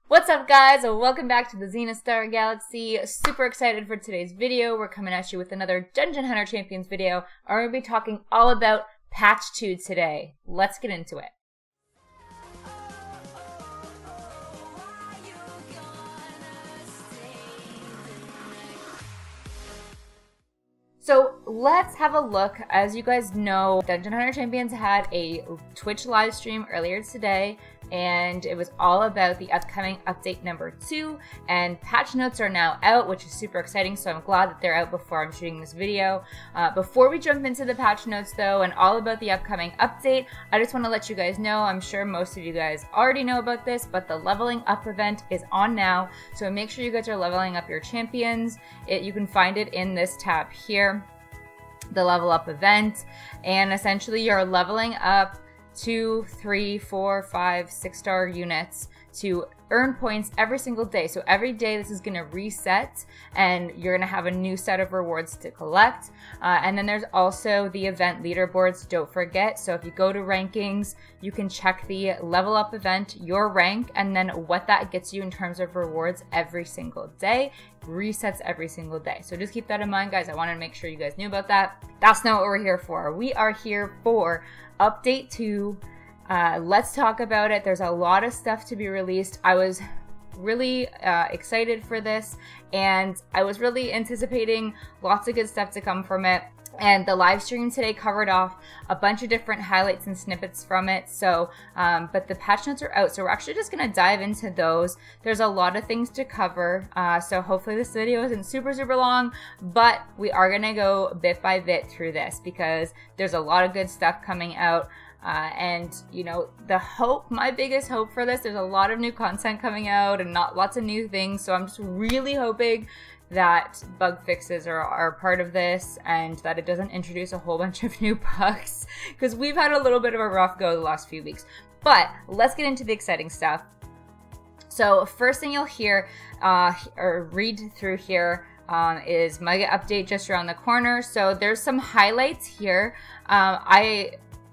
What's up, guys? Welcome back to the Zenithstar Galaxy. Super excited for today's video. We're coming at you with another Dungeon Hunter Champions video. I'm going to be talking all about Patch 2 today. Let's get into it. So let's have a look. As you guys know, Dungeon Hunter Champions had a Twitch live stream earlier today, and it was all about the upcoming update number 2, and patch notes are now out, which is super exciting, so I'm glad that they're out before I'm shooting this video. Before we jump into the patch notes though, and all about the upcoming update, I just want to let you guys know, I'm sure most of you guys already know about this, but the leveling up event is on now, so make sure you guys are leveling up your champions. You can find it in this tab here, the level up event, and essentially you're leveling up 2, 3, 4, 5, 6-star units to earn points every single day. So every day this is going to reset and you're going to have a new set of rewards to collect. And then there's also the event leaderboards, don't forget. So if you go to rankings, you can check the level up event, your rank, and then what that gets you in terms of rewards every single day. Resets every single day. So just keep that in mind, guys. I wanted to make sure you guys knew about that. That's not what we're here for. We are here for Update 2. Let's talk about it. There's a lot of stuff to be released. I was really excited for this, and I was really anticipating lots of good stuff to come from it. And the live stream today covered off a bunch of different highlights and snippets from it. So, but the patch notes are out, so we're actually just going to dive into those. There's a lot of things to cover, so hopefully this video isn't super long, but we are going to go bit by bit through this because there's a lot of good stuff coming out. And you know, my biggest hope for this, there's a lot of new content coming out and lots of new things, so I'm just really hoping that bug fixes are part of this and that it doesn't introduce a whole bunch of new bugs, because we've had a little bit of a rough go the last few weeks. But let's get into the exciting stuff. So first thing you'll hear or read through here is Mega Update just around the corner. So there's some highlights here.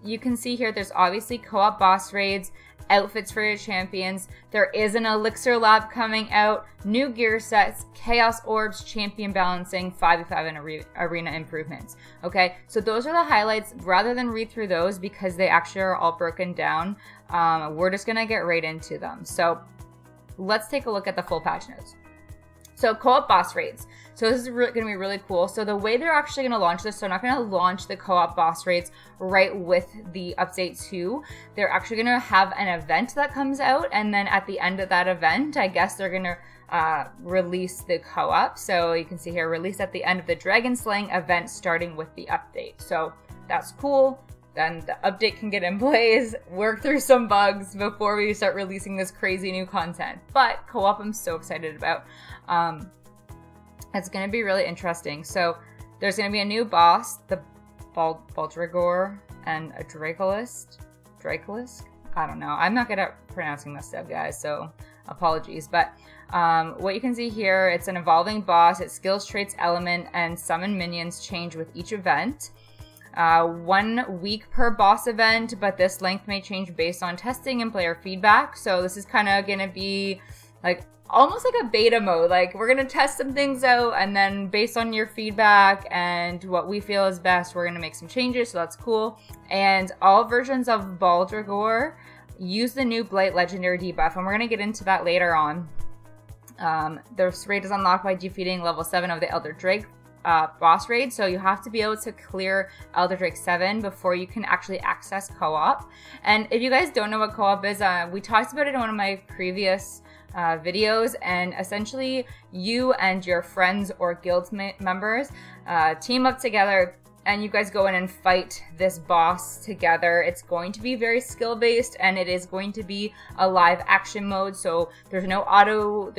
You can see here there's obviously co-op boss raids, outfits for your champions. There is an Elixir lab coming out, new gear sets, Chaos Orbs, champion balancing, 5v5 and arena improvements. Okay, so those are the highlights. Rather than read through those because they actually are all broken down, we're just gonna get right into them. So let's take a look at the full patch notes. So co-op boss raids. So this is going to be really cool. So the way they're actually going to launch this, so they're not going to launch the co-op boss raids right with the update 2. They're actually going to have an event that comes out, and then at the end of that event, I guess they're going to release the co-op. So you can see here, release at the end of the Dragon Slaying event starting with the update. So that's cool. Then the update can get in place, work through some bugs before we start releasing this crazy new content. But co-op I'm so excited about. It's going to be really interesting. So there's going to be a new boss, the Baldragor and a Dracolisk. I don't know. I'm not good at pronouncing this stuff, guys, so apologies. But what you can see here, it's an evolving boss. Its skills, traits, element, and summon minions change with each event. 1 week per boss event, but this length may change based on testing and player feedback. So this is kind of going to be like almost like a beta mode. Like, we're going to test some things out, and then based on your feedback and what we feel is best, we're going to make some changes, so that's cool. And all versions of Baldragor use the new Blight Legendary debuff, and we're going to get into that later on. This raid is unlocked by defeating level 7 of the Elder Drake boss raid, so you have to be able to clear Elder Drake 7 before you can actually access co-op. And if you guys don't know what co-op is, we talked about it in one of my previous videos, and essentially you and your friends or guild members team up together and you guys go in and fight this boss together. It's going to be very skill based, and it is going to be a live action mode, so there's no auto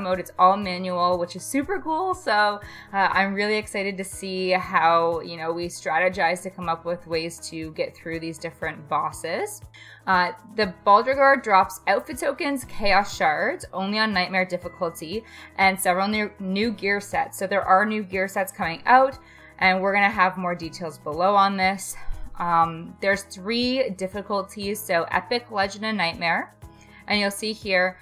mode. It's all manual, which is super cool. So I'm really excited to see how, you know, we strategize to come up with ways to get through these different bosses. The Baldragor drops outfit tokens, chaos shards, only on nightmare difficulty, and several new gear sets. So there are new gear sets coming out, and we're gonna have more details below on this. There's 3 difficulties, so Epic, Legend, and Nightmare. And you'll see here,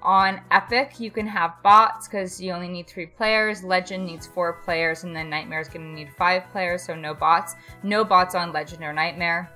On Epic, you can have bots because you only need 3 players. Legend needs 4 players, and then Nightmare is going to need 5 players, so no bots. No bots on Legend or Nightmare.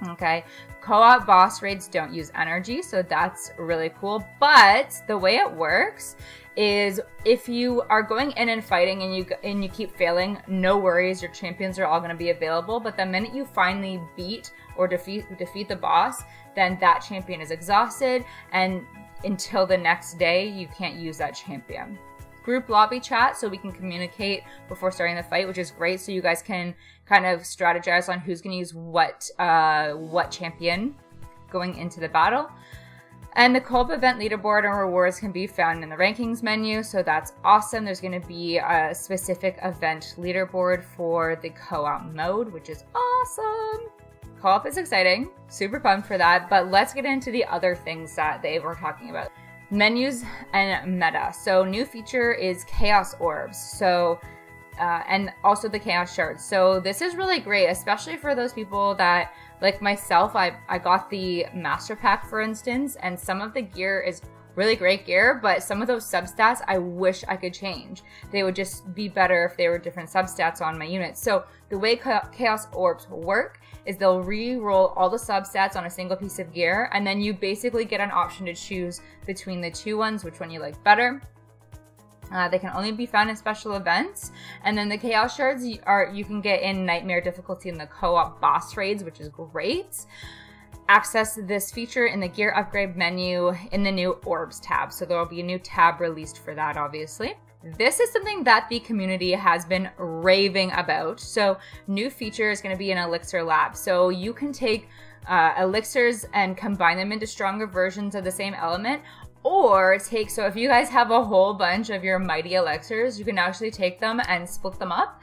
Okay, co-op boss raids don't use energy, so that's really cool. But the way it works is if you are going in and fighting and you keep failing, no worries, your champions are all going to be available. But the minute you finally beat or defeat the boss, then that champion is exhausted, and until the next day, you can't use that champion. Group lobby chat, so we can communicate before starting the fight, which is great. So you guys can kind of strategize on who's going to use what champion going into the battle. And the co-op event leaderboard and rewards can be found in the rankings menu, so that's awesome. There's going to be a specific event leaderboard for the co-op mode, which is awesome. Co-op is exciting, super pumped for that, but let's get into the other things that they were talking about. Menus and meta. So new feature is Chaos Orbs. So and also the Chaos Shards. So this is really great, especially for those people that, like myself, I got the Master Pack, for instance, and some of the gear is really great gear, but some of those substats I wish I could change. They would just be better if they were different substats on my units. So the way Chaos Orbs work is they'll re-roll all the substats on a single piece of gear, and then you basically get an option to choose between the 2 ones, which one you like better. They can only be found in special events. And then the Chaos Shards you can get in Nightmare difficulty in the co-op boss raids, which is great. Access this feature in the gear upgrade menu in the new Orbs tab. So there will be a new tab released for that, obviously. This is something that the community has been raving about. So new feature is going to be an elixir lab. So you can take elixirs and combine them into stronger versions of the same element, or so if you guys have a whole bunch of your mighty elixirs, you can actually take them and split them up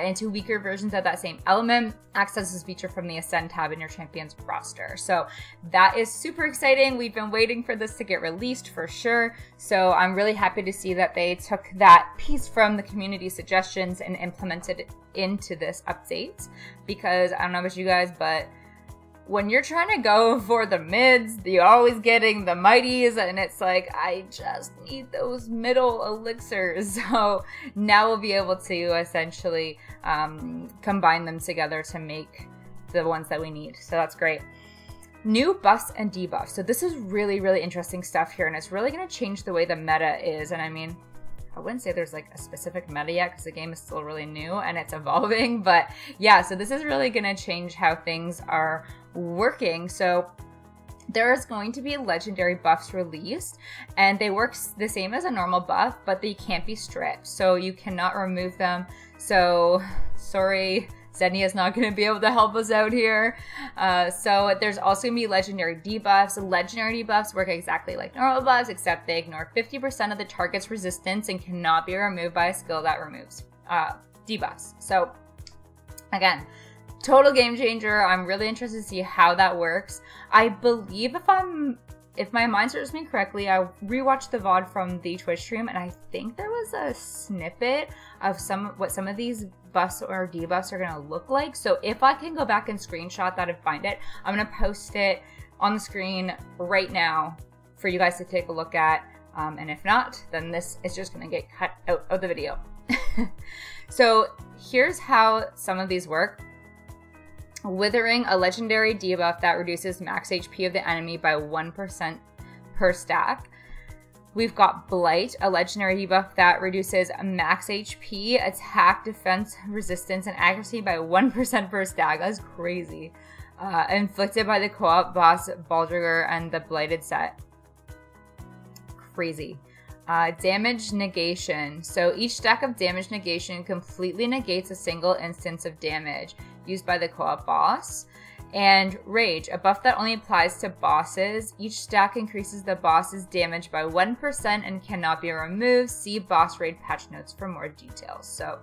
into weaker versions of that same element. Access this feature from the Ascend tab in your champion's roster. So that is super exciting. We've been waiting for this to get released for sure. So I'm really happy to see that they took that piece from the community suggestions and implemented it into this update. Because I don't know about you guys, but when you're trying to go for the mids, you're always getting the mighties, and it's like, I just need those middle elixirs. So now we'll be able to essentially combine them together to make the ones that we need. So that's great. New buffs and debuffs. So this is really, really interesting stuff here, and it's really going to change the way the meta is. And I mean, I wouldn't say there's like a specific meta yet because the game is still really new and it's evolving, but yeah, so this is really going to change how things are working. So there is going to be legendary buffs released, and they work the same as a normal buff, but they can't be stripped, so you cannot remove them. So sorry, Zenia is not going to be able to help us out here. So there's also going to be legendary debuffs. Legendary debuffs work exactly like normal buffs, except they ignore 50% of the target's resistance and cannot be removed by a skill that removes debuffs. So again, total game changer. I'm really interested to see how that works. I believe if my mind serves me correctly, I rewatched the VOD from the Twitch stream, and I think there was a snippet of what some of these buffs or debuffs are going to look like. So if I can go back and screenshot that and find it, I'm going to post it on the screen right now for you guys to take a look at. And if not, then this is just going to get cut out of the video. So here's how some of these work. Withering, a legendary debuff that reduces max HP of the enemy by 1% per stack. We've got Blight, a legendary debuff that reduces max HP, attack, defense, resistance, and accuracy by 1% per stack. That's crazy. Inflicted by the co-op boss Baldriger and the Blighted set. Crazy. Damage negation. So each stack of damage negation completely negates a single instance of damage used by the co-op boss. And Rage, a buff that only applies to bosses. Each stack increases the boss's damage by 1% and cannot be removed. See boss raid patch notes for more details. So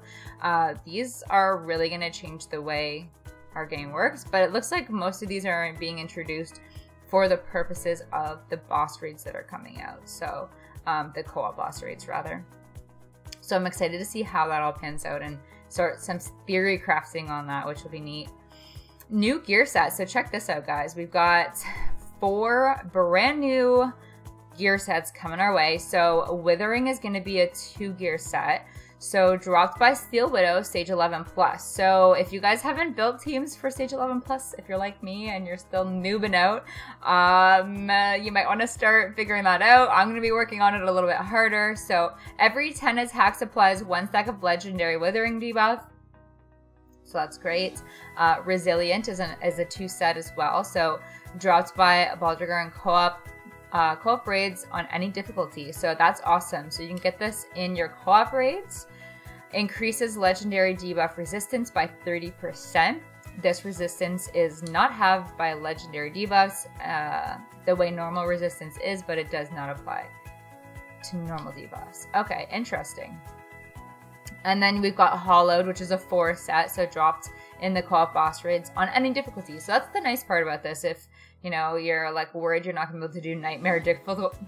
these are really going to change the way our game works, but it looks like most of these are being introduced for the purposes of the boss raids that are coming out. So the co-op boss raids rather. So I'm excited to see how that all pans out and start some theory crafting on that, which will be neat. New gear sets. So check this out, guys. We've got 4 brand new gear sets coming our way. So Withering is going to be a 2 gear set. So dropped by Steel Widow, stage 11 plus. So if you guys haven't built teams for stage 11 plus, if you're like me and you're still noobing out, you might want to start figuring that out. I'm going to be working on it a little bit harder. So every 10 attacks applies 1 stack of legendary Withering debuff. So that's great. Resilient is a 2 set as well. So dropped by Baldragar and co-op raids on any difficulty. So that's awesome. So you can get this in your co-op raids. Increases legendary debuff resistance by 30%. This resistance is not halved by legendary debuffs the way normal resistance is, but it does not apply to normal debuffs. Okay, interesting. And then we've got Hollowed, which is a 4 set, so dropped in the co-op boss raids on any difficulty. So that's the nice part about this. If you know you're like worried you're not gonna be able to do Nightmare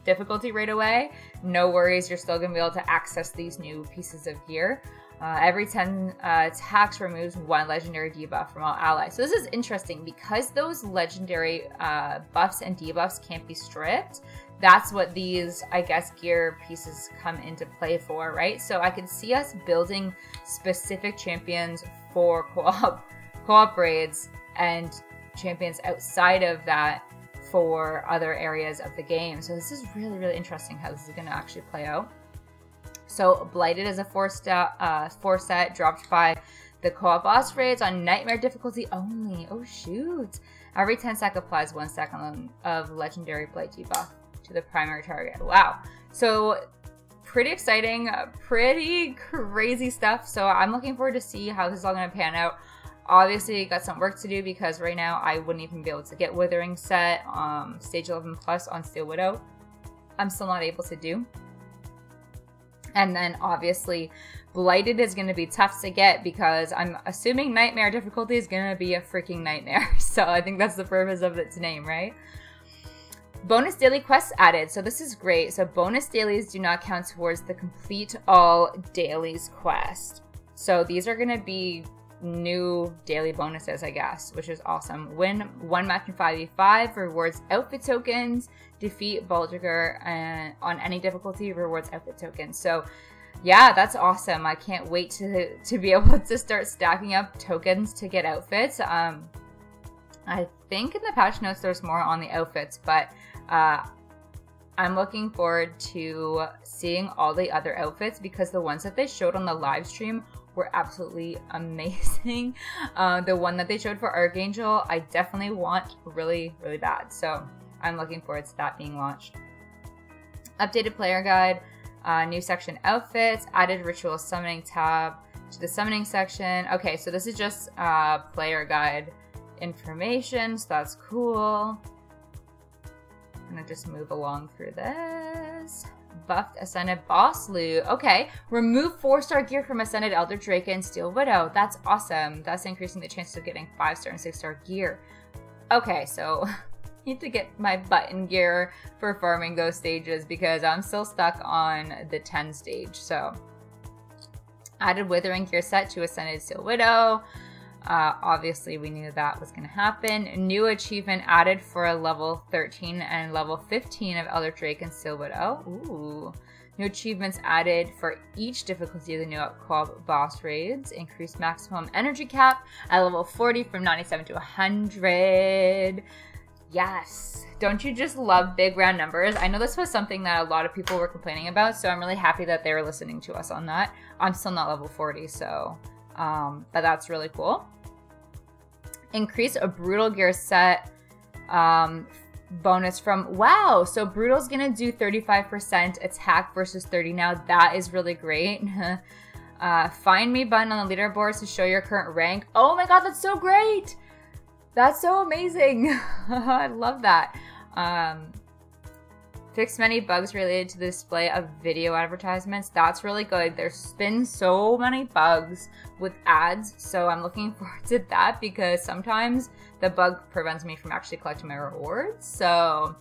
difficulty right away, no worries, you're still gonna be able to access these new pieces of gear. Every 10 attacks removes 1 legendary debuff from all allies. So this is interesting because those legendary buffs and debuffs can't be stripped. That's what these, I guess, gear pieces come into play for, right? So I could see us building specific champions for co-op raids and champions outside of that for other areas of the game. So this is really, really interesting how this is going to actually play out. So Blighted is a 4 set dropped by the co-op boss raids on Nightmare difficulty only. Oh shoot. Every 10 stack applies 1 stack of legendary Blight debuff to the primary target. Wow. So pretty exciting, pretty crazy stuff. So I'm looking forward to see how this is all going to pan out. Obviously, got some work to do because right now I wouldn't even be able to get Withering set stage 11 plus on Steel Widow. I'm still not able to do. And then obviously Blighted is going to be tough to get because I'm assuming Nightmare difficulty is going to be a freaking nightmare. So I think that's the purpose of its name, right? Bonus daily quests added. So this is great. So bonus dailies do not count towards the complete all dailies quest. So these are going to be new daily bonuses, I guess, which is awesome. Win 1 match in 5v5 rewards outfit tokens. Defeat Baldragar on any difficulty rewards outfit tokens. So yeah, that's awesome. I can't wait to be able to start stacking up tokens to get outfits. I think in the patch notes there's more on the outfits, but I'm looking forward to seeing all the other outfits because the ones that they showed on the live stream were absolutely amazing. The one that they showed for ArchAngel, I definitely want really, really bad. So I'm looking forward to that being launched. Updated player guide, new section outfits, added ritual summoning tab to the summoning section. Okay, so this is just player guide information, so that's cool. I'm gonna just move along through this. Buffed Ascended Boss Loot. Okay, remove 4-star gear from Ascended Elder Drake and Steel Widow. That's awesome. That's increasing the chances of getting 5-star and 6-star gear. Okay, so I need to get my button gear for farming those stages because I'm still stuck on the 10 stage. So added Withering gear set to Ascended Steel Widow. Obviously we knew that was going to happen. New achievement added for a level 13 and level 15 of Elder Drake and Steel Widow. Ooh. New achievements added for each difficulty of the new co-op boss raids. Increased maximum energy cap at level 40 from 97 to 100. Yes. Don't you just love big round numbers? I know this was something that a lot of people were complaining about, so I'm really happy that they were listening to us on that. I'm still not level 40, so but that's really cool. Increase a brutal gear set bonus from, wow, so brutal's gonna do 35% attack versus 30 now. That is really great. Find me button on the leaderboards to show your current rank. Oh my god, that's so great. That's so amazing. I love that. Fix many bugs related to the display of video advertisements. That's really good. There's been so many bugs with ads, so I'm looking forward to that because sometimes the bug prevents me from actually collecting my rewards. So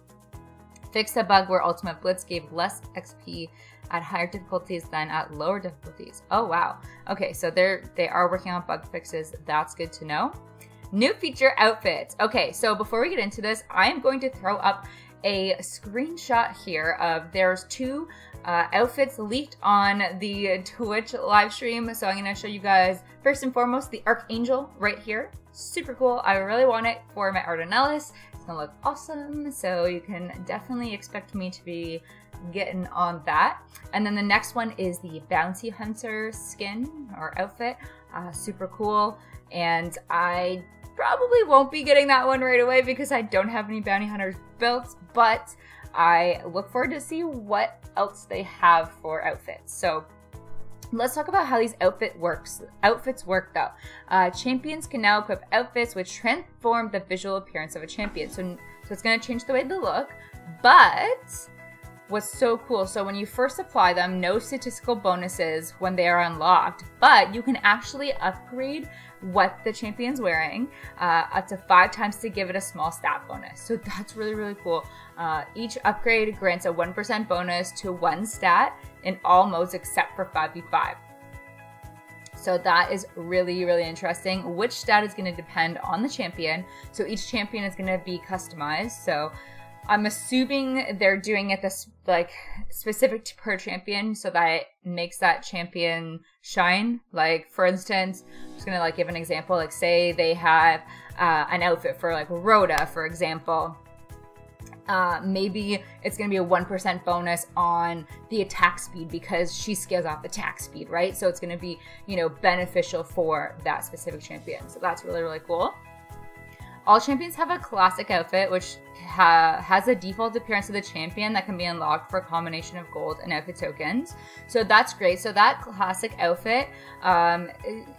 fix a bug where Ultimate Blitz gave less XP at higher difficulties than at lower difficulties. Oh wow. Okay, so they are working on bug fixes. That's good to know. New feature outfits. Okay, so before we get into this, I am going to throw up a screenshot here of there's two outfits leaked on the Twitch live stream. So I'm going to show you guys first and foremost the ArchAngel right here. Super cool. I really want it for my Ardenellis. It's going to look awesome. So you can definitely expect me to be getting on that. And then the next one is the Bounty Hunter skin or outfit. Super cool. And I probably won't be getting that one right away because I don't have any Bounty Hunters built, but I look forward to see what else they have for outfits. So let's talk about how these outfits work though. Champions can now equip outfits which transform the visual appearance of a champion. So it's going to change the way they look, but what's so cool, so when you first apply them, no statistical bonuses when they are unlocked, but you can actually upgrade what the champion's wearing up to 5 times to give it a small stat bonus. So that's really, really cool. Each upgrade grants a 1% bonus to one stat in all modes except for 5v5. So that is really, really interesting. Which stat is going to depend on the champion. So each champion is going to be customized. So I'm assuming they're doing it this like specific per champion so that it makes that champion shine. Like for instance, I'm just gonna like give an example. Like say they have an outfit for like Rhoda, for example. Maybe it's gonna be a 1% bonus on the attack speed because she scales off attack speed, right? So it's gonna be, you know, beneficial for that specific champion. So that's really, really cool. All champions have a classic outfit, which has a default appearance of the champion that can be unlocked for a combination of gold and outfit tokens. So that's great. So that classic outfit,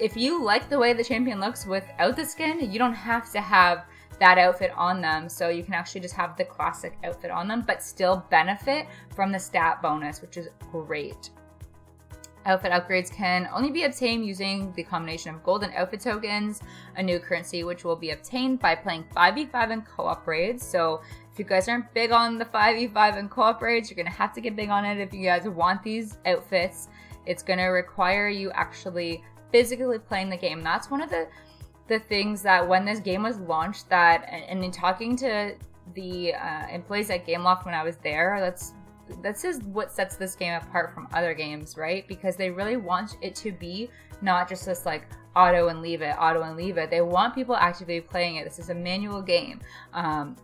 if you like the way the champion looks without the skin, you don't have to have that outfit on them. So you can actually just have the classic outfit on them, but still benefit from the stat bonus, which is great. Outfit upgrades can only be obtained using the combination of gold and outfit tokens, a new currency which will be obtained by playing 5v5 and co-op raids. So if you guys aren't big on the 5v5 and co-op raids, you're going to have to get big on it if you guys want these outfits. It's going to require you actually physically playing the game. That's one of the things that when this game was launched, that and in talking to the employees at Gameloft when I was there, that's just what sets this game apart from other games, right? Because they really want it to be not just this like auto and leave it. They want people actively playing it. This is a manual game.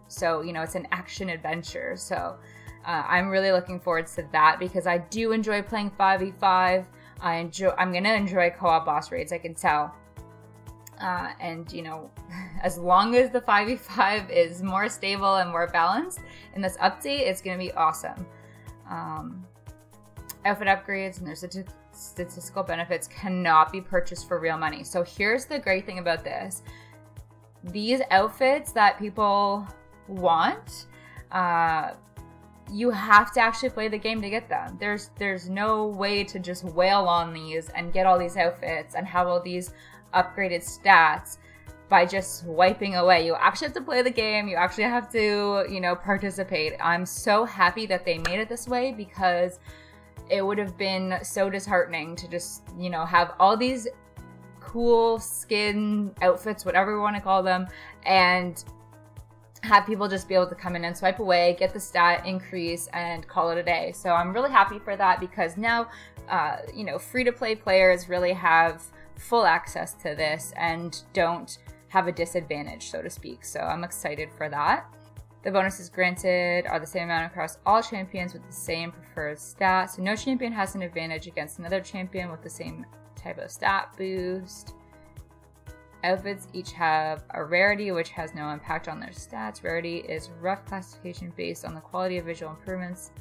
So, you know, it's an action adventure. So I'm really looking forward to that because I do enjoy playing 5v5. I'm going to enjoy co-op boss raids, I can tell. And, you know, as long as the 5v5 is more stable and more balanced in this update, it's going to be awesome. Outfit upgrades and their statistical benefits cannot be purchased for real money. So here's the great thing about this. These outfits that people want, you have to actually play the game to get them. There's no way to just wail on these and get all these outfits and have all these upgraded stats by just swiping away. You actually have to play the game. You actually have to, you know, participate. I'm so happy that they made it this way because it would have been so disheartening to just, you know, have all these cool skin outfits, whatever you want to call them, and have people just be able to come in and swipe away, get the stat increase, and call it a day. So I'm really happy for that because now, you know, free-to-play players really have full access to this and don't have a disadvantage, so to speak. So I'm excited for that. The bonuses granted are the same amount across all champions with the same preferred stat. So no champion has an advantage against another champion with the same type of stat boost. Outfits each have a rarity which has no impact on their stats. Rarity is rough classification based on the quality of visual improvements.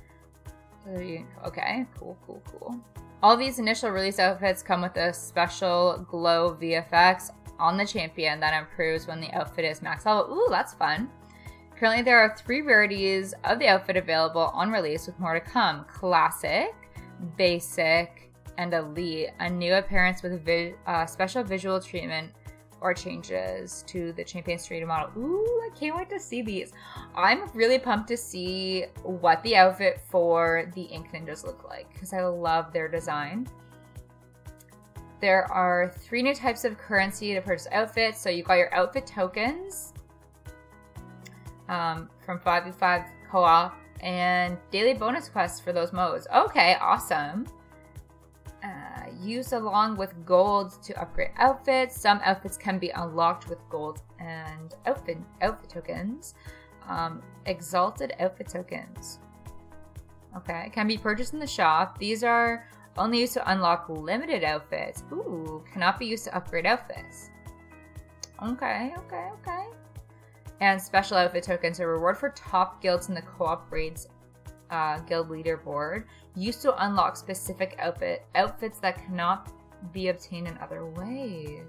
Okay, cool. All these initial release outfits come with a special glow VFX on the champion that improves when the outfit is max level. Ooh, that's fun. Currently, there are 3 rarities of the outfit available on release with more to come. Classic, Basic, and Elite. A new appearance with special visual treatment or changes to the champion's 3D model. Ooh, I can't wait to see these. I'm really pumped to see what the outfit for the Ink Ninjas look like because I love their design. There are 3 new types of currency to purchase outfits. So you got your outfit tokens, from 5v5 co-op and daily bonus quests for those modes. Okay, awesome. Use along with gold to upgrade outfits. Some outfits can be unlocked with gold and outfit tokens. Exalted outfit tokens. Okay, can be purchased in the shop. These are only used to unlock limited outfits. Ooh, cannot be used to upgrade outfits. Okay. And special outfit tokens are reward for top guilds in the co-op raids guild leaderboard. Used to unlock specific outfits that cannot be obtained in other ways.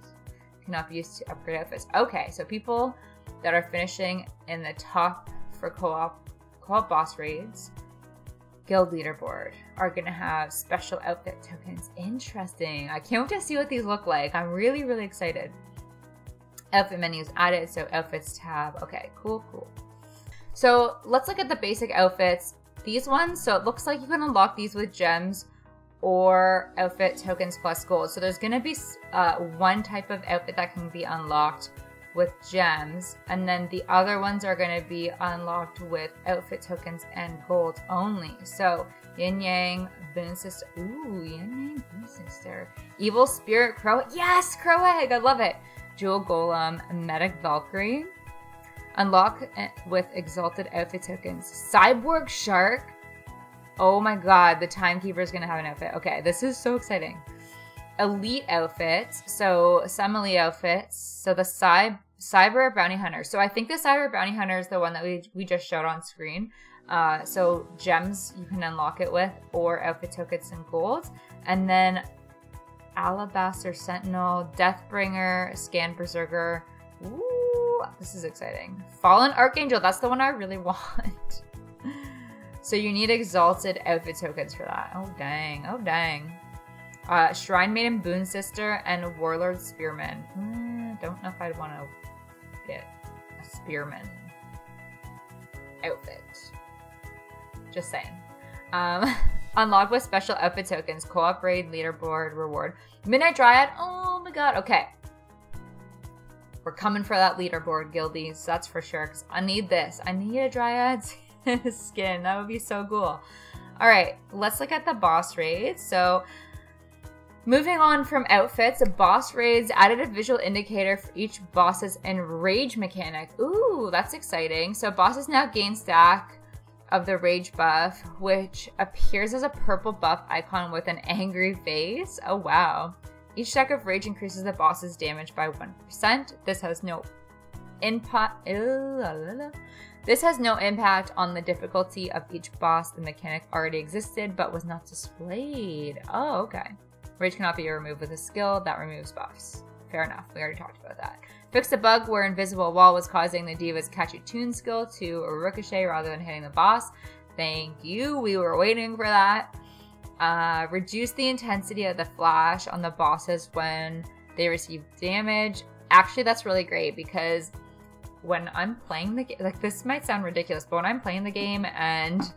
Cannot be used to upgrade outfits. Okay, so people that are finishing in the top for co-op boss raids guild leaderboard are gonna have special outfit tokens. Interesting. I can't wait to see what these look like. I'm really, really excited. Outfit menus added, so outfits tab. Okay, cool. So let's look at the basic outfits. These ones, so it looks like you can unlock these with gems or outfit tokens plus gold. So there's gonna be one type of outfit that can be unlocked with gems, and then the other ones are gonna be unlocked with outfit tokens and gold only. So Yin Yang, Boon Sister, ooh, Yin Yang, Boon Sister, Evil Spirit, Crow, yes, Crow Egg, I love it. Jewel Golem, Medic Valkyrie. Unlock with exalted outfit tokens. Cyborg Shark. Oh my god, the Timekeeper is going to have an outfit. Okay, this is so exciting. Elite outfits. So some elite outfits. So the Cyber Bounty Hunter. So I think the Cyber Bounty Hunter is the one that we just showed on screen. So gems you can unlock it with, or outfit tokens and gold. And then Alabaster Sentinel, Deathbringer, Scan Berserker. Ooh, this is exciting. Fallen Archangel, that's the one I really want. So you need exalted outfit tokens for that. Oh dang. Shrine Maiden, Boon Sister, and Warlord Spearman. Don't know if I'd want to get a Spearman outfit. Just saying. Unlock with special outfit tokens, co-op raid, leaderboard, reward. Midnight Dryad, oh my god, okay. We're coming for that leaderboard, guildies, that's for sure, because I need this. I need a Dryad skin, that would be so cool. Alright, let's look at the boss raids. So, moving on from outfits, boss raids added a visual indicator for each boss's enrage mechanic. Ooh, that's exciting. So bosses now gain stack of the rage buff, which appears as a purple buff icon with an angry face. Oh wow. Each stack of rage increases the boss's damage by 1%. This has no impact on the difficulty of each boss. The mechanic already existed but was not displayed. Oh, okay. Rage cannot be removed with a skill that removes buffs. Fair enough, we already talked about that. Fixed a bug where Invisible Wall was causing the Diva's Catchy Tune skill to ricochet rather than hitting the boss. Thank you, we were waiting for that. Reduce the intensity of the flash on the bosses when they receive damage. Actually, that's really great because when I'm playing the game, like this might sound ridiculous, but when I'm playing the game and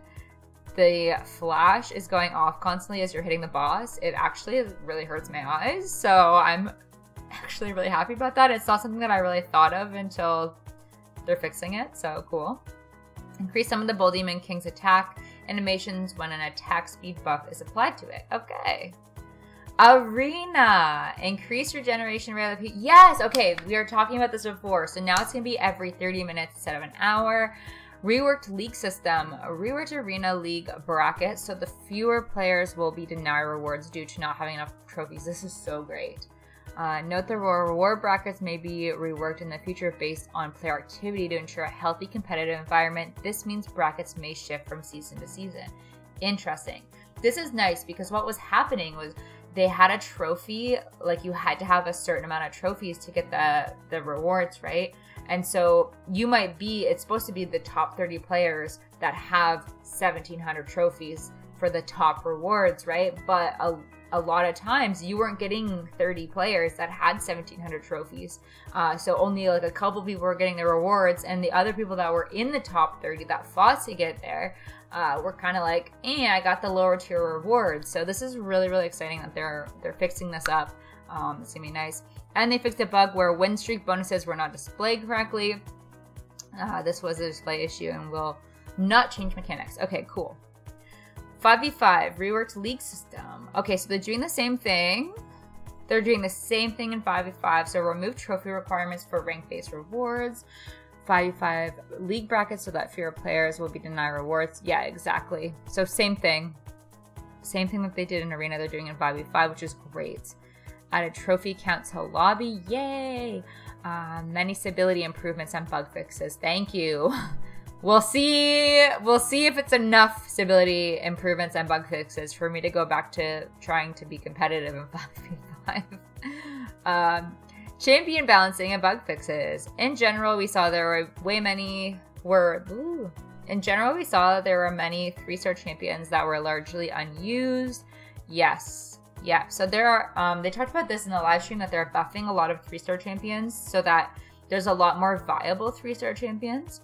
the flash is going off constantly as you're hitting the boss, it actually really hurts my eyes. So I'm actually really happy about that. It's not something that I really thought of until they're fixing it, so cool. Increase some of the Bull Demon King's attack animations when an attack speed buff is applied to it. Okay. Arena. Increase regeneration rate of yes, okay, we were talking about this before, so now it's going to be every 30 minutes instead of an hour. Reworked league system. Reworked arena league bracket, so the fewer players will be denied rewards due to not having enough trophies. This is so great. Note the reward brackets may be reworked in the future based on player activity to ensure a healthy competitive environment. This means brackets may shift from season to season. Interesting. This is nice because what was happening was they had a trophy, like you had to have a certain amount of trophies to get the rewards, right? And so you might be, it's supposed to be the top 30 players that have 1,700 trophies for the top rewards, right? But a lot of times you weren't getting 30 players that had 1,700 trophies. So only like a couple people were getting the rewards, and the other people that were in the top 30 that fought to get there were kind of like, I got the lower tier rewards. So this is really, really exciting that they're fixing this up. It's gonna be nice. And they fixed a bug where win streak bonuses were not displayed correctly. This was a display issue and will not change mechanics. Okay, cool. 5v5, reworked league system. Okay, so they're doing the same thing. They're doing the same thing in 5v5. So remove trophy requirements for rank-based rewards. 5v5 league brackets so that fewer players will be denied rewards. Yeah, exactly. So same thing. Same thing that they did in Arena, they're doing in 5v5, which is great. Added trophy count to lobby. Yay! Many stability improvements and bug fixes. Thank you. We'll see if it's enough stability improvements and bug fixes for me to go back to trying to be competitive in 5v5. Champion balancing and bug fixes. In general, we saw there were many 3-star champions that were largely unused. Yes. Yeah. So there are they talked about this in the live stream that they're buffing a lot of 3-star champions so that there's a lot more viable 3-star champions.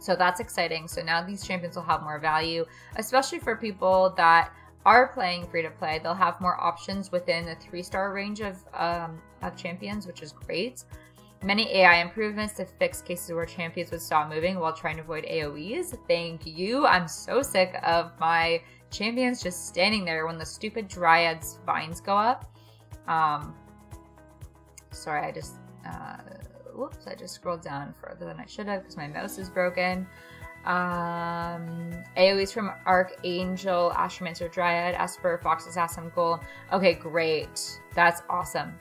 So that's exciting. So now these champions will have more value, especially for people that are playing free to play. They'll have more options within the 3-star range of champions, which is great. Many AI improvements to fix cases where champions would stop moving while trying to avoid AoEs. Thank you. I'm so sick of my champions just standing there when the stupid Dryad's vines go up. Sorry, I just whoops, I just scrolled down further than I should have because my mouse is broken. AoEs from ArchAngel, Astromancer, Dryad, Esper, Fox Assassin, Golem. Okay, great. That's awesome.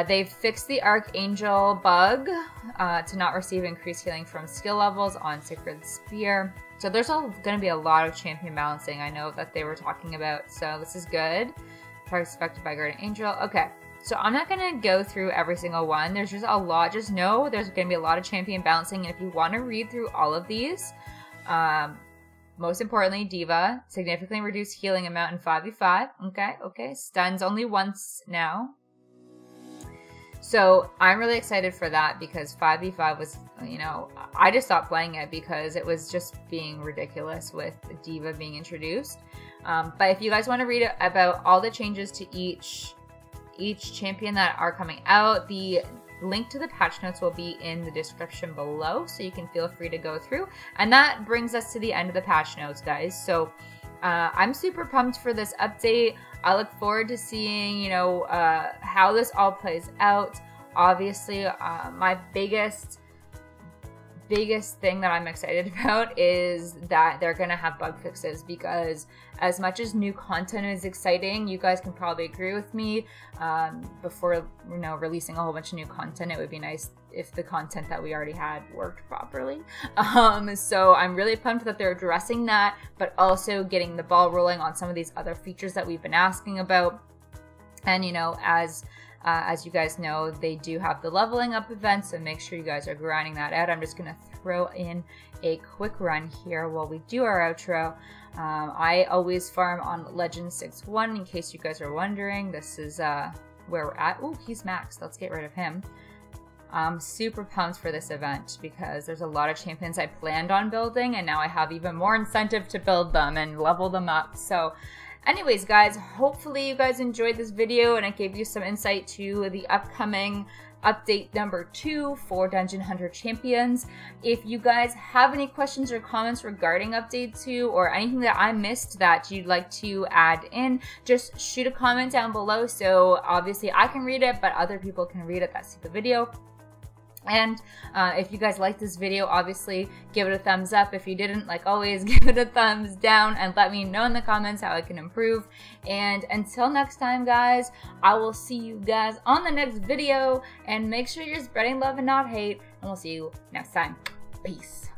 They've fixed the ArchAngel bug to not receive increased healing from skill levels on Sacred Spear. So there's going to be a lot of champion balancing I know that they were talking about. So this is good. Targets affected by Guardian Angel. Okay. So I'm not going to go through every single one. There's just a lot. Just know there's going to be a lot of champion balancing. And if you want to read through all of these, most importantly, Diva, significantly reduced healing amount in 5v5. Okay. Stuns only once now. So I'm really excited for that because 5v5 was, I just stopped playing it because it was just being ridiculous with Diva being introduced. But if you guys want to read about all the changes to each champion that are coming out, the link to the patch notes will be in the description below, so you can feel free to go through. And that brings us to the end of the patch notes, guys. So I'm super pumped for this update. I look forward to seeing, how this all plays out. Obviously, my biggest thing that I'm excited about is that they're going to have bug fixes, because as much as new content is exciting, you guys can probably agree with me, before releasing a whole bunch of new content, it would be nice if the content that we already had worked properly. So I'm really pumped that they're addressing that, but also getting the ball rolling on some of these other features that we've been asking about. And as you guys know, they do have the leveling up event, so make sure you guys are grinding that out. I'm just going to throw in a quick run here while we do our outro. I always farm on Legend 6-1, in case you guys are wondering. This is where we're at. Oh, he's maxed. Let's get rid of him. I'm super pumped for this event because there's a lot of champions I planned on building, and now I have even more incentive to build them and level them up. So anyways, guys, hopefully you guys enjoyed this video and it gave you some insight to the upcoming update number 2 for Dungeon Hunter Champions. If you guys have any questions or comments regarding update 2 or anything that I missed that you'd like to add in, just shoot a comment down below so obviously I can read it, but other people can read it that see the video. And if you guys liked this video, obviously give it a thumbs up. If you didn't, like always, give it a thumbs down and let me know in the comments how I can improve. And until next time, guys, I will see you guys on the next video, and make sure you're spreading love and not hate, and we'll see you next time. Peace.